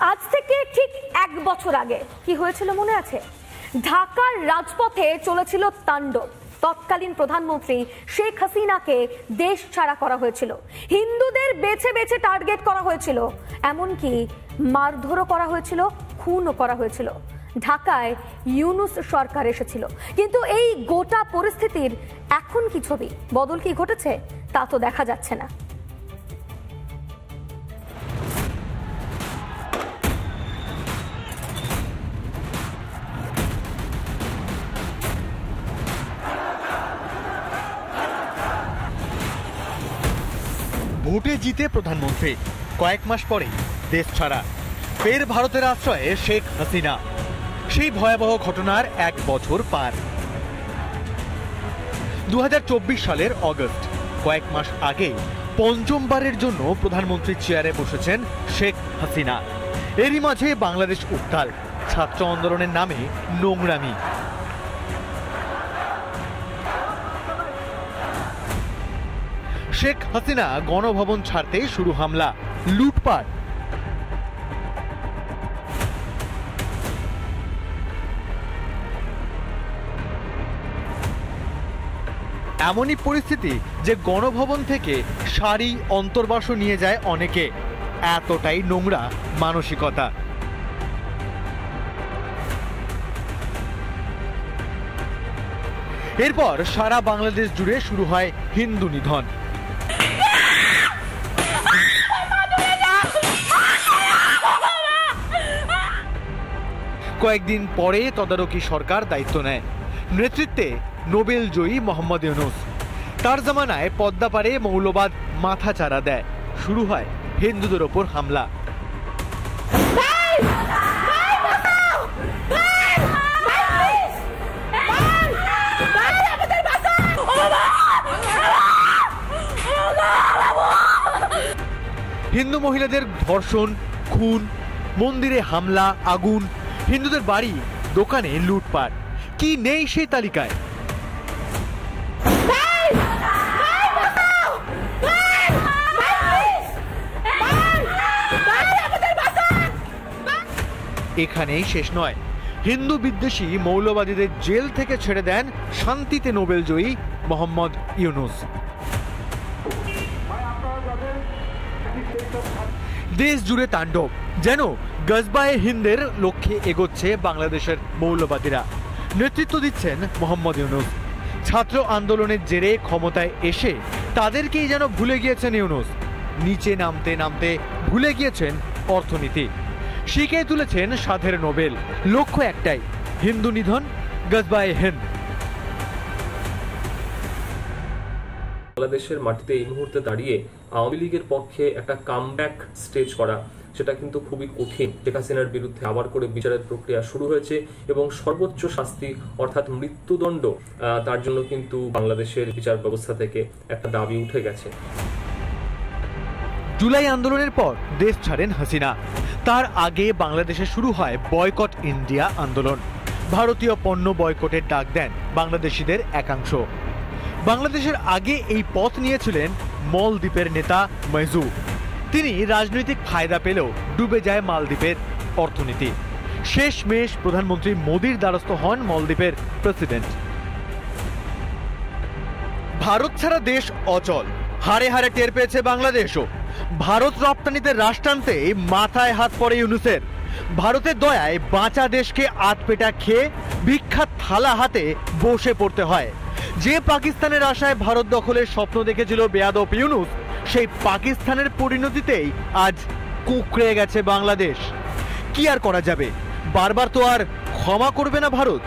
আজ থেকে ঠিক 1 বছর আগে কি হয়েছিল মনে আছে? ঢাকার রাজপথে চলেছিল তাণ্ডব। তৎকালীন প্রধানমন্ত্রী শেখ হাসিনাকে দেশ ছাড়া করা হয়েছিল, হিন্দুদের বেছে বেছে টার্গেট করা হয়েছিল, এমনকি মারধরও করা হয়েছিল, খুনও করা হয়েছিল। ঢাকায় ইউনূস সরকার এসেছিল, কিন্তু এই গোটা পরিস্থিতির এখন কি ছবি, বদল কি ঘটেছে তা তো দেখা যাচ্ছে না। ভোটে জিতে প্রধানমন্ত্রী, কয়েক মাস পরে দেশ ছাড়া, ফের ভারতের আশ্রয়ে শেখ হাসিনা। সেই ভয়াবহ ঘটনার 1 বছর পার। 2024 সালের অগস্ট, কয়েক মাস আগে পঞ্চমবারের জন্য প্রধানমন্ত্রীর চেয়ারে বসেছেন শেখ হাসিনা। এরই মাঝে বাংলাদেশ উত্তাল, ছাত্র আন্দোলনের নামে নোংরামি। শেখ হাসিনা গণভবন ছাড়তে শুরু হামলা, লুটপাট। এমনই পরিস্থিতি যে গণভবন থেকে শাড়ি, অন্তর্বাসও নিয়ে যায় অনেকে। এতটাই নোংরা মানসিকতা। এরপর সারা বাংলাদেশ জুড়ে শুরু হয় হিন্দু নিধন। কয়েকদিন পরে তদারকি সরকার দায়িত্ব নেয়, নেতৃত্বে নোবেল জয়ী মোহাম্মদ ইউনূস। তার জামানায় পদ্মাপাড়ে মৌলবাদ মাথাচাড়া দেয়, শুরু হয় হিন্দুদের ওপর হামলা। হিন্দু মহিলাদের ধর্ষণ, খুন, মন্দিরে হামলা, আগুন, হিন্দুদের বাড়ি, দোকানে লুটপাট। কি নেই সেই তালিকায়? এখানেই শেষ নয়, হিন্দু বিদ্বেষী মৌলবাদীদের জেল থেকে ছেড়ে দেন শান্তিতে নোবেল জয়ী মোহাম্মদ ইউনূস। দেশ জুড়ে তাণ্ডব, যেন গজবায়ে হিন্দের লক্ষ্যে এগোচ্ছে বাংলাদেশের মৌলবাদীরা। নেতৃত্ব দিচ্ছেন মোহাম্মদ ইউনূস। ছাত্র আন্দোলনের জেরে ক্ষমতায় এসে তাদেরকেই যেন ভুলে গিয়েছেন ইউনূস। নিচে নামতে নামতে ভুলে গিয়েছেন অর্থনীতি। শিখে তুলেছেন সাধের নোবেল। লক্ষ্য একটাই, হিন্দু নিধন, গজবায়ে হিন্দ। বাংলাদেশের মাটিতে এই মুহূর্তে দাঁড়িয়ে আওয়ামী লীগের পক্ষে একটা কামব্যাক স্টেজ করা, সেটা কিন্তু খুবই কঠিন। শেখ হাসিনার বিরুদ্ধে আবার করে বিচারের প্রক্রিয়া শুরু হয়েছে এবং সর্বোচ্চ শাস্তি অর্থাৎ মৃত্যুদণ্ড, তার জন্য কিন্তু বাংলাদেশের বিচার ব্যবস্থা থেকে একটা দাবি উঠে গেছে। জুলাই আন্দোলনের পর দেশ ছাড়েন হাসিনা। তার আগে বাংলাদেশে শুরু হয় বয়কট ইন্ডিয়া আন্দোলন। ভারতীয় পণ্য বয়কটের ডাক দেন বাংলাদেশিদের একাংশ। বাংলাদেশের আগে এই পথ নিয়েছিলেন মলদ্বীপের নেতা মইজু। তিনি রাজনৈতিক ফায়দা পেলেও ডুবে যায় মালদ্বীপের অর্থনীতি। শেষমেশ প্রধানমন্ত্রী মোদির দ্বারস্থ হন মলদ্বীপের প্রেসিডেন্ট। ভারত ছাড়া দেশ অচল, হারে হারে টের পেয়েছে বাংলাদেশও। ভারত রপ্তানিতে রাশ টানতে মাথায় হাত পড়ে ইউনূসের। ভারতের দয়ায় বাঁচা দেশকে আধপেটা খেয়ে ভিক্ষার থালা হাতে বসে পড়তে হয়। যে পাকিস্তানের আশায় ভারত দখলের স্বপ্ন দেখেছিল বেয়াদব ইউনূস, সেই পাকিস্তানের পরিণতিতেই আজ কুঁকড়ে গেছে বাংলাদেশ। কি আর করা যাবে, বারবার তো আর ক্ষমা করবে না ভারত।